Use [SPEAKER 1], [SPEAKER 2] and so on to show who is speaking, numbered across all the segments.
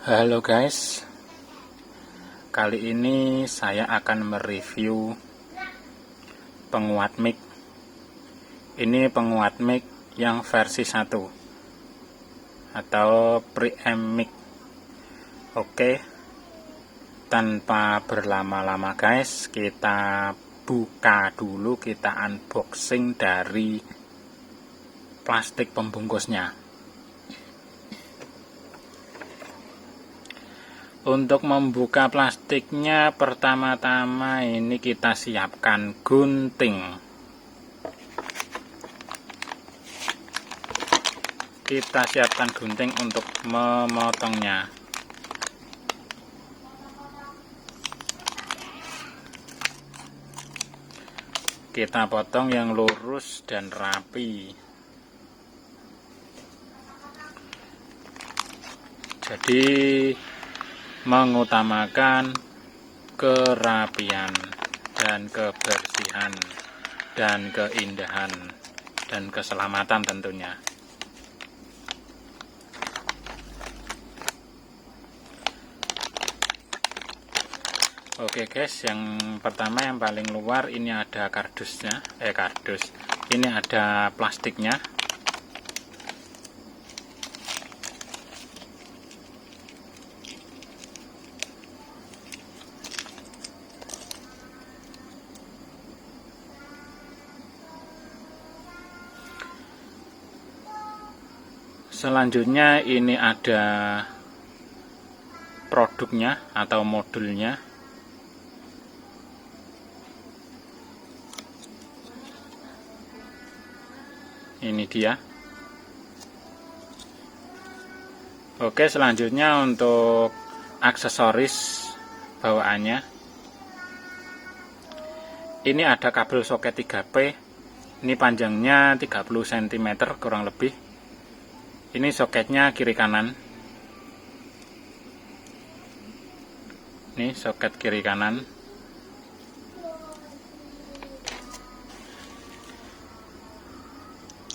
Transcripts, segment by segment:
[SPEAKER 1] Halo guys, kali ini saya akan mereview penguat mic. Ini penguat mic yang versi 1 atau preamp mic. Oke, tanpa berlama-lama guys, kita buka dulu, kita unboxing dari plastik pembungkusnya. Untuk membuka plastiknya, pertama-tama ini kita siapkan gunting. Kita siapkan gunting untuk memotongnya. Kita potong yang lurus dan rapi. Jadi mengutamakan kerapian dan kebersihan dan keindahan dan keselamatan tentunya. Oke guys, yang pertama yang paling luar ini ada kardusnya, ini ada plastiknya. Selanjutnya ini ada produknya atau modulnya. Ini dia. Oke, selanjutnya untuk aksesoris bawaannya. Ini ada kabel soket 3P. Ini panjangnya 30 cm kurang lebih. Ini soketnya kiri kanan. Ini soket kiri kanan.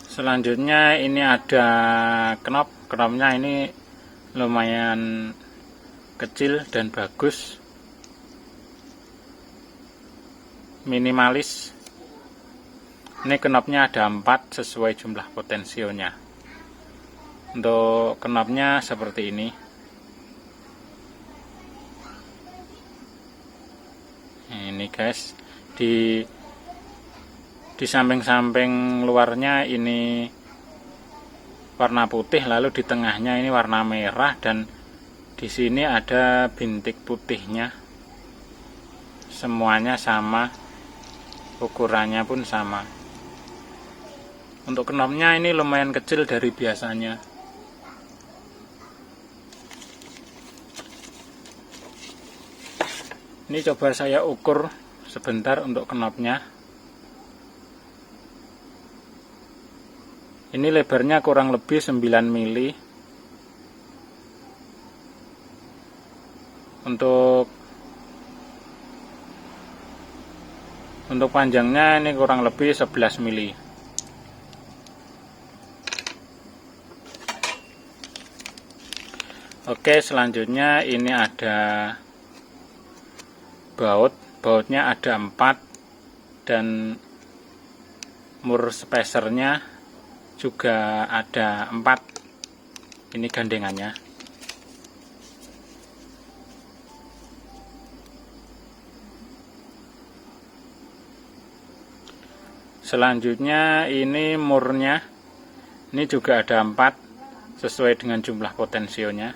[SPEAKER 1] Selanjutnya ini ada knopnya ini lumayan kecil dan bagus, minimalis. Ini knopnya ada 4 sesuai jumlah potensionya. Untuk knopnya seperti ini. Ini guys, di samping-samping luarnya ini warna putih, lalu di tengahnya ini warna merah, dan di sini ada bintik putihnya. Semuanya sama, ukurannya pun sama. Untuk knopnya ini lumayan kecil dari biasanya. Ini coba saya ukur sebentar untuk knopnya. Ini lebarnya kurang lebih 9 mili. Untuk panjangnya ini kurang lebih 11 mili. Oke, selanjutnya ini ada bautnya ada 4, dan mur spacernya juga ada 4. Ini gandengannya. Selanjutnya ini murnya, ini juga ada 4 sesuai dengan jumlah potensionya.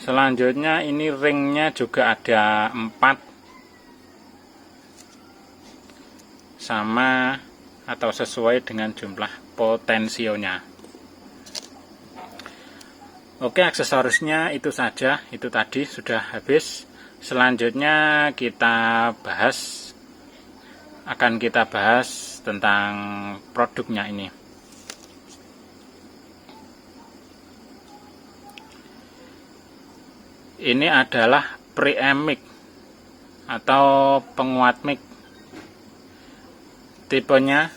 [SPEAKER 1] Selanjutnya ini ringnya juga ada 4, sama atau sesuai dengan jumlah potensionya. Oke, aksesorisnya itu saja, itu tadi sudah habis. Selanjutnya akan kita bahas tentang produknya ini. Ini adalah preamp mic atau penguat mic. Tipenya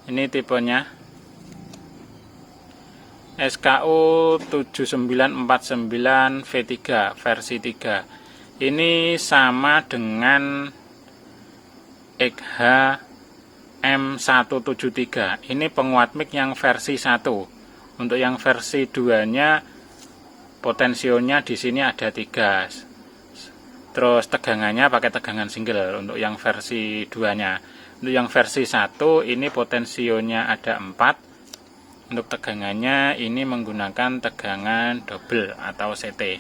[SPEAKER 1] ini tipenya SKU 7949 V3 versi 3. Ini sama dengan XH M173. Ini penguat mic yang versi 1. Untuk yang versi 2-nya potensionya di sini ada 3. Terus tegangannya pakai tegangan single untuk yang versi 2-nya. Untuk yang versi 1 ini potensionya ada 4. Untuk tegangannya ini menggunakan tegangan double atau CT.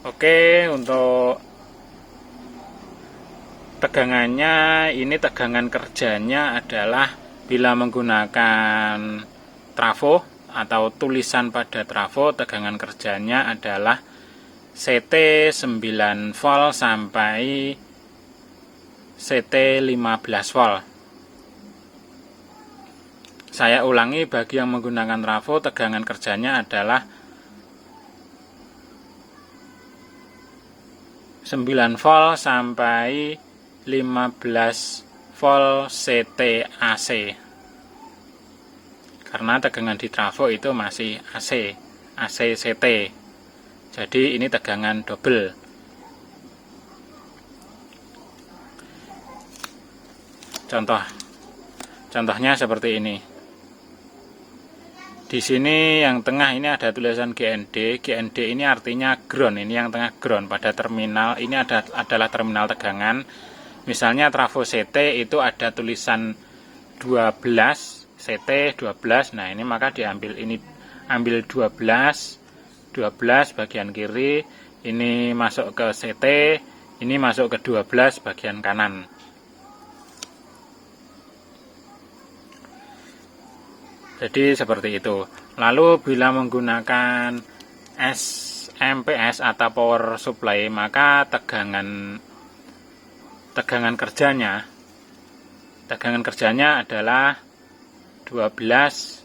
[SPEAKER 1] Oke, untuk tegangannya ini tegangan kerjanya adalah bila menggunakan trafo atau tulisan pada trafo, tegangan kerjanya adalah CT 9 volt sampai CT 15 volt. Saya ulangi, bagi yang menggunakan trafo tegangan kerjanya adalah 9 volt sampai 15 volt CT AC. Karena tegangan di trafo itu masih AC CT. Jadi ini tegangan double. Contohnya seperti ini. Di sini yang tengah ini ada tulisan GND. GND ini artinya ground. Ini yang tengah ground pada terminal. Ini adalah terminal tegangan. Misalnya trafo CT itu ada tulisan 12 CT 12. Nah, ini maka diambil ini, ambil 12 bagian kiri, ini masuk ke CT, ini masuk ke 12 bagian kanan. Jadi seperti itu. Lalu bila menggunakan SMPS atau power supply, maka tegangan kerjanya adalah 12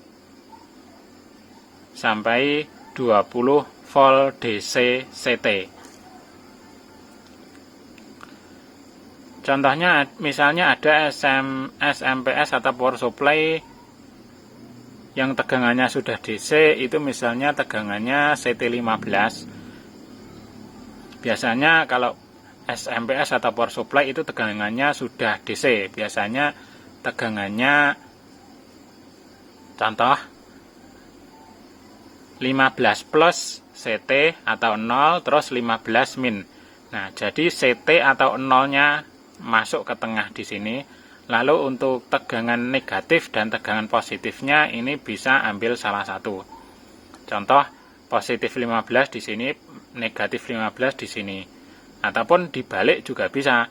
[SPEAKER 1] sampai 20 volt DC CT. Contohnya misalnya ada SMPS atau power supply yang tegangannya sudah DC, itu misalnya tegangannya CT15. Biasanya kalau SMPS atau power supply itu tegangannya sudah DC. Biasanya tegangannya contoh 15 plus CT atau 0 terus 15 min. Nah, jadi CT atau 0-nya masuk ke tengah di sini. Lalu untuk tegangan negatif dan tegangan positifnya ini bisa ambil salah satu. Contoh positif 15 di sini, negatif 15 di sini. Ataupun dibalik juga bisa.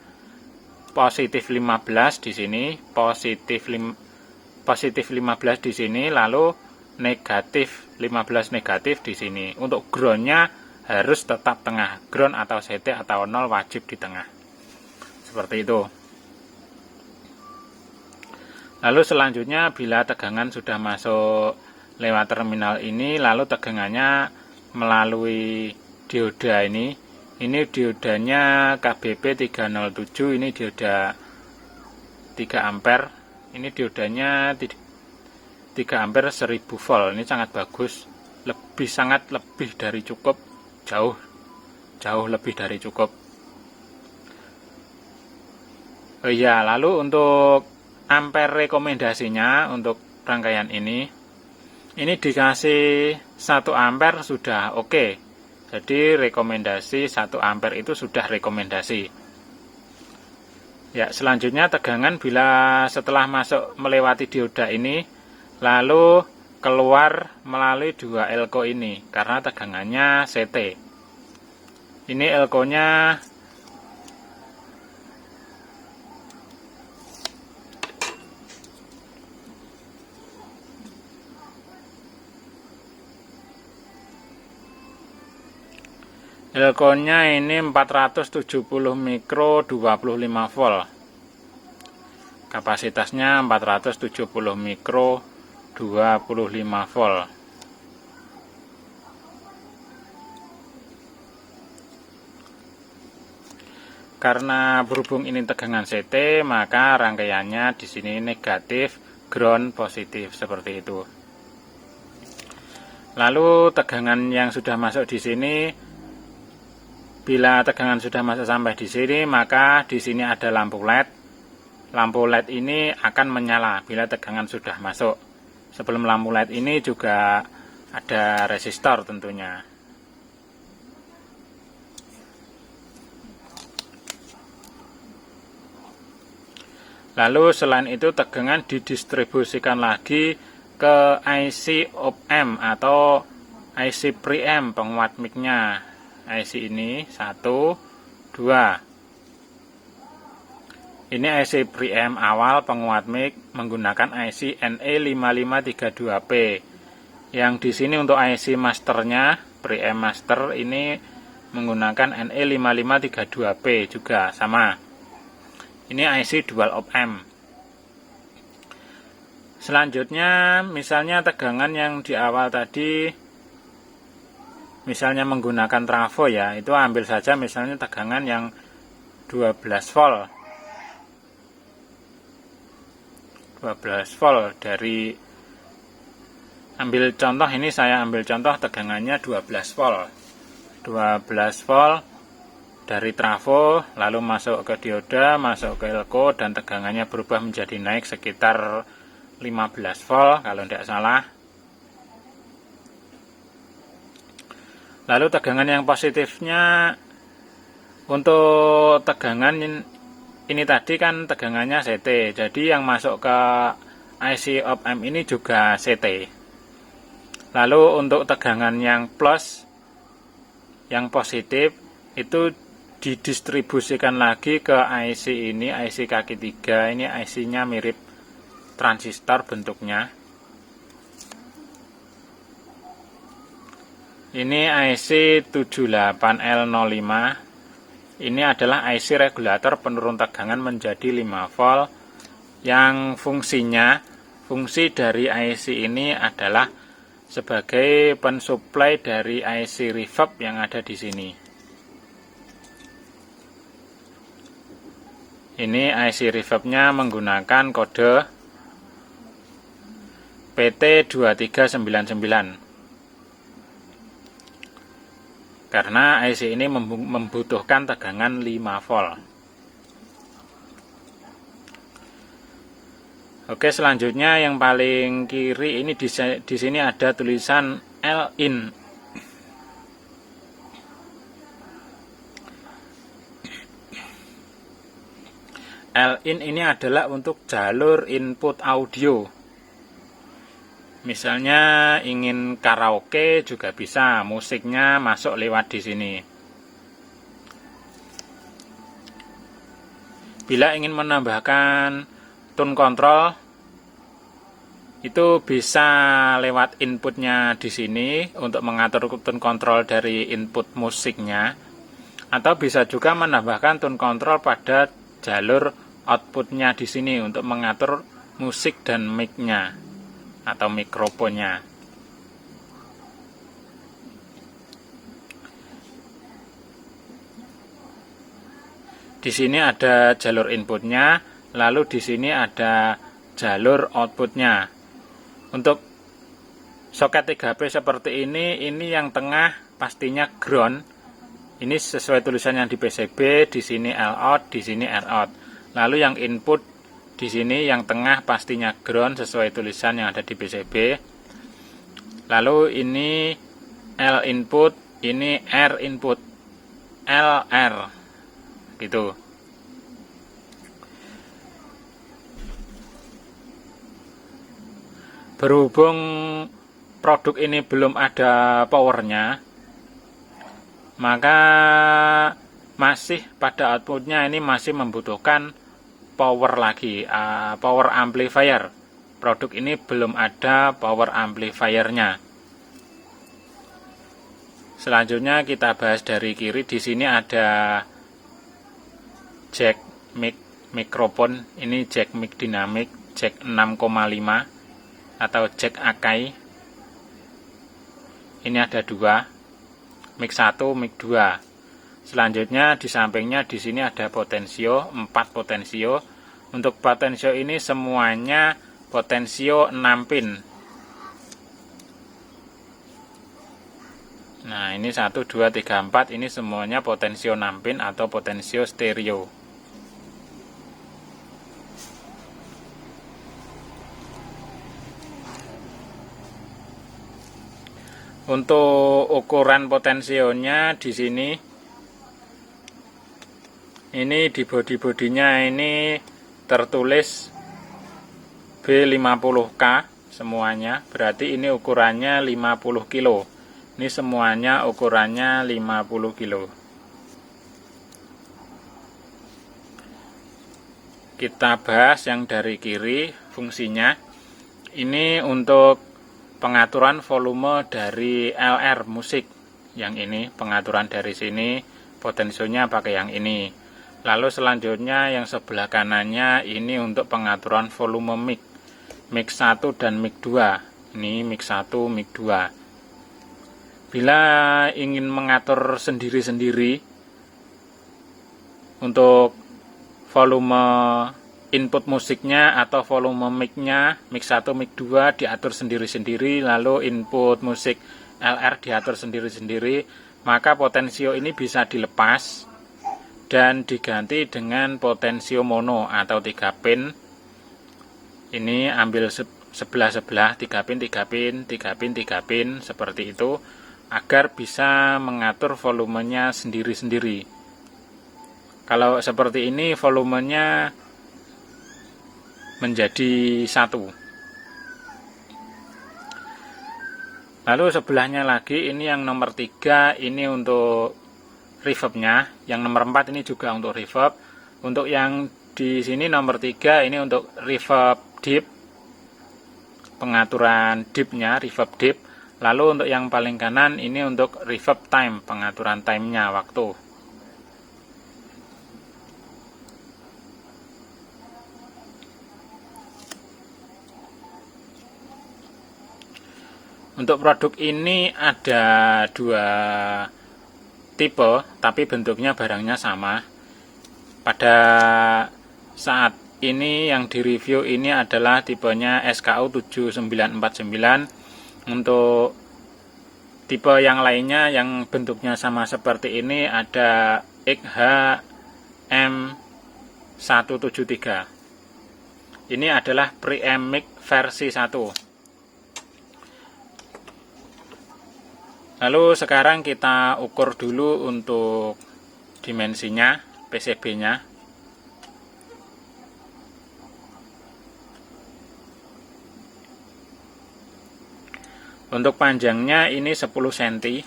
[SPEAKER 1] Positif 15 di sini, positif 15 di sini, lalu negatif 15 negatif di sini. Untuk groundnya harus tetap tengah. Ground atau CT atau 0 wajib di tengah. Seperti itu. Lalu selanjutnya bila tegangan sudah masuk lewat terminal ini, lalu tegangannya melalui dioda ini. Ini diodanya KBP 307, ini dioda 3 ampere. Ini diodanya 3 ampere 1000 volt. Ini sangat bagus. Sangat lebih dari cukup. Jauh lebih dari cukup. Oh iya, lalu untuk ampere rekomendasinya untuk rangkaian ini dikasih 1 ampere sudah oke. Jadi rekomendasi 1 ampere itu sudah rekomendasi. Ya, selanjutnya tegangan bila setelah masuk melewati dioda ini lalu keluar melalui 2 elko ini karena tegangannya CT. Ini elko-nya elko-nya ini 470 mikro 25 volt. Kapasitasnya 470 mikro 25 volt. Karena berhubung ini tegangan CT, maka rangkaiannya di sini negatif, ground positif seperti itu. Lalu tegangan yang sudah masuk di sini, bila tegangan sudah masuk sampai di sini, maka di sini ada lampu LED. Lampu LED ini akan menyala bila tegangan sudah masuk. Sebelum lampu LED ini juga ada resistor tentunya. Lalu selain itu tegangan didistribusikan lagi ke IC op-amp atau IC preamp penguat mic-nya. IC ini 1, 2. Ini IC preamp awal penguat mic menggunakan IC NE5532P. Yang di sini untuk IC masternya, preamp master ini menggunakan NE5532P juga sama. Ini IC dual op-amp. Selanjutnya, misalnya tegangan yang di awal tadi, misalnya menggunakan trafo ya, itu ambil saja misalnya tegangan yang 12 volt. 12 volt dari, ambil contoh ini, saya ambil contoh tegangannya 12 volt. 12 volt dari trafo, lalu masuk ke dioda, masuk ke elko, dan tegangannya berubah menjadi naik sekitar 15 volt kalau tidak salah. Lalu tegangan yang positifnya, untuk tegangan ini tadi kan tegangannya CT, jadi yang masuk ke IC op-amp ini juga CT. Lalu untuk tegangan yang plus, yang positif, itu didistribusikan lagi ke IC ini, IC kaki 3, ini IC-nya mirip transistor bentuknya. Ini IC 78L05. Ini adalah IC regulator penurun tegangan menjadi 5 volt. Yang fungsi dari IC ini adalah sebagai pensuplai dari IC reverb yang ada di sini. Ini IC reverb-nya menggunakan kode PT2399. Karena IC ini membutuhkan tegangan 5 volt. Oke, selanjutnya yang paling kiri ini di sini ada tulisan L-in. L-in ini adalah untuk jalur input audio. Misalnya ingin karaoke juga bisa, musiknya masuk lewat di sini. Bila ingin menambahkan tone control, itu bisa lewat inputnya di sini untuk mengatur tone control dari input musiknya, atau bisa juga menambahkan tone control pada jalur outputnya di sini untuk mengatur musik dan mic-nya atau mikrofonnya. Di sini ada jalur inputnya, lalu di sini ada jalur outputnya. Untuk soket 3P seperti ini yang tengah pastinya ground. Ini sesuai tulisan yang di PCB, di sini L-out, di sini R-out. Lalu yang input di sini yang tengah pastinya ground sesuai tulisan yang ada di PCB. Lalu ini L input, ini R input, LR gitu. Berhubung produk ini belum ada powernya, maka masih pada outputnya ini masih membutuhkan power lagi, power amplifier. Produk ini belum ada power amplifiernya. Selanjutnya kita bahas dari kiri. Di sini ada jack mic mikrofon. Ini jack mic dinamik, jack 6,5 atau jack Akai. Ini ada dua, mic 1, mic 2. Selanjutnya di sampingnya di sini ada potensio, 4 potensio. Untuk potensio ini semuanya potensio 6 pin. Nah, ini 1 2 3 4 ini semuanya potensio 6 pin atau potensio stereo. Untuk ukuran potensionya di sini, ini di bodi-bodinya ini tertulis B50K semuanya, berarti ini ukurannya 50 kilo. Ini semuanya ukurannya 50 kilo. Kita bahas yang dari kiri fungsinya. Ini untuk pengaturan volume dari LR musik. Yang ini pengaturan dari sini, potensionya pakai yang ini. Lalu selanjutnya yang sebelah kanannya ini untuk pengaturan volume mic. Mic 1 dan mic 2. Ini mic 1, mic 2. Bila ingin mengatur sendiri-sendiri untuk volume input musiknya atau volume mic-nya, mic 1, mic 2 diatur sendiri-sendiri, lalu input musik LR diatur sendiri-sendiri, maka potensio ini bisa dilepas dan diganti dengan potensio mono atau 3 pin. Ini ambil sebelah-sebelah 3 pin, 3 pin, 3 pin, 3 pin, seperti itu, agar bisa mengatur volumenya sendiri-sendiri. Kalau seperti ini volumenya menjadi 1. Lalu sebelahnya lagi ini yang nomor 3 ini untuk reverbnya, yang nomor 4 ini juga untuk reverb. Untuk yang di sini nomor 3 ini untuk reverb deep, pengaturan deepnya, reverb deep. Lalu untuk yang paling kanan ini untuk reverb time, pengaturan timenya, waktu. Untuk produk ini ada 2 tipe, tapi bentuknya barangnya sama. Pada saat ini yang direview ini adalah tipenya SKU 7949. Untuk tipe yang lainnya yang bentuknya sama seperti ini ada XHM173. Ini adalah preamp mic versi 1. Lalu sekarang kita ukur dulu untuk dimensinya, PCB-nya. Untuk panjangnya ini 10 cm.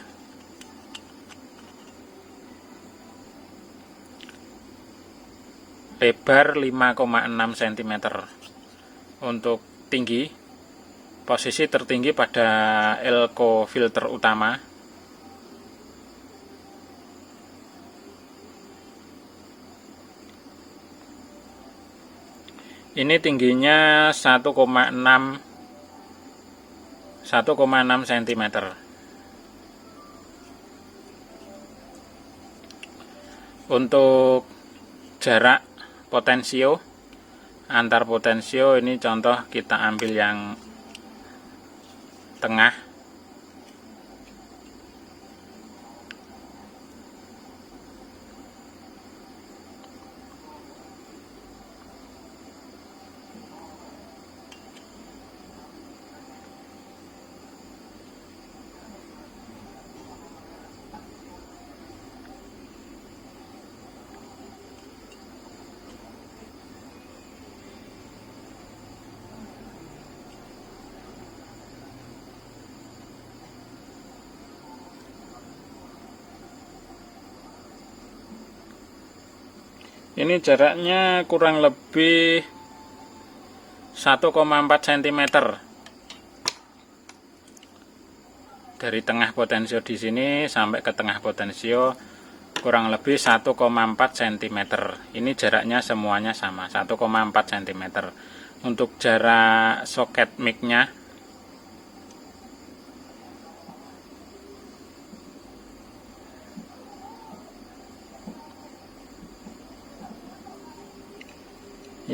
[SPEAKER 1] Lebar 5,6 cm. Untuk tinggi, posisi tertinggi pada elko filter utama. Ini tingginya 1,6 cm. Untuk jarak potensio antar potensio ini contoh kita ambil yang tengah. Ini jaraknya kurang lebih 1,4 cm. Dari tengah potensio di sini sampai ke tengah potensio kurang lebih 1,4 cm. Ini jaraknya semuanya sama, 1,4 cm. Untuk jarak soket mic-nya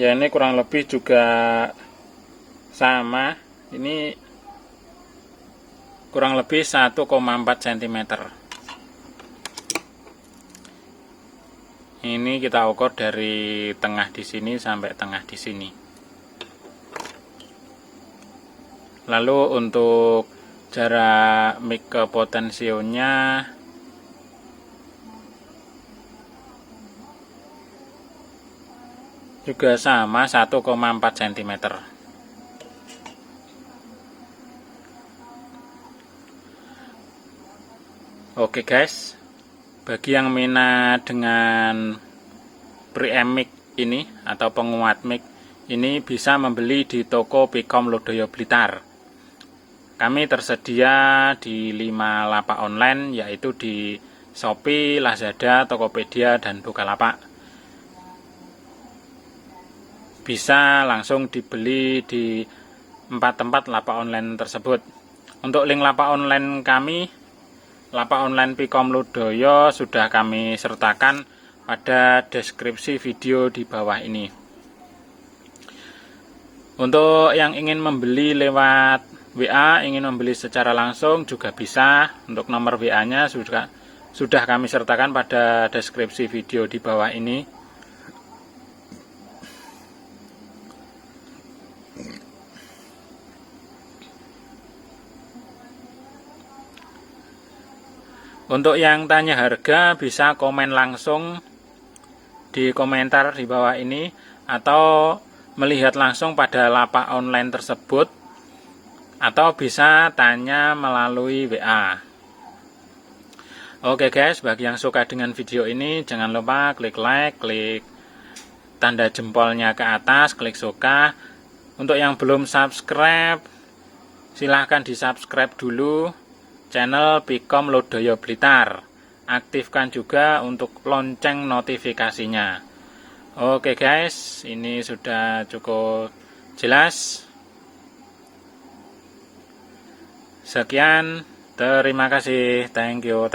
[SPEAKER 1] Ya ini kurang lebih juga sama, ini kurang lebih 1,4 cm. Ini kita ukur dari tengah di sini sampai tengah di sini. Lalu untuk jarak mic ke potensionya juga sama 1,4 cm. Oke guys, bagi yang minat dengan preamp mic ini atau penguat mic ini bisa membeli di toko Pikom Lodaya Blitar. Kami tersedia di 5 lapak online, yaitu di Shopee, Lazada, Tokopedia, dan Bukalapak. Bisa langsung dibeli di 4 tempat lapak online tersebut. Untuk link lapak online kami, lapak online Pikom Lodaya, sudah kami sertakan pada deskripsi video di bawah ini. Untuk yang ingin membeli lewat WA, ingin membeli secara langsung juga bisa. Untuk nomor WA-nya sudah kami sertakan pada deskripsi video di bawah ini. Untuk yang tanya harga bisa komen langsung di komentar di bawah ini, atau melihat langsung pada lapak online tersebut, atau bisa tanya melalui WA. Oke guys, bagi yang suka dengan video ini jangan lupa klik like, klik tanda jempolnya ke atas, klik suka. Untuk yang belum subscribe, silahkan di subscribe dulu channel Pikom Lodaya Blitar. Aktifkan juga untuk lonceng notifikasinya. Oke guys, ini sudah cukup jelas. Sekian, terima kasih, thank you.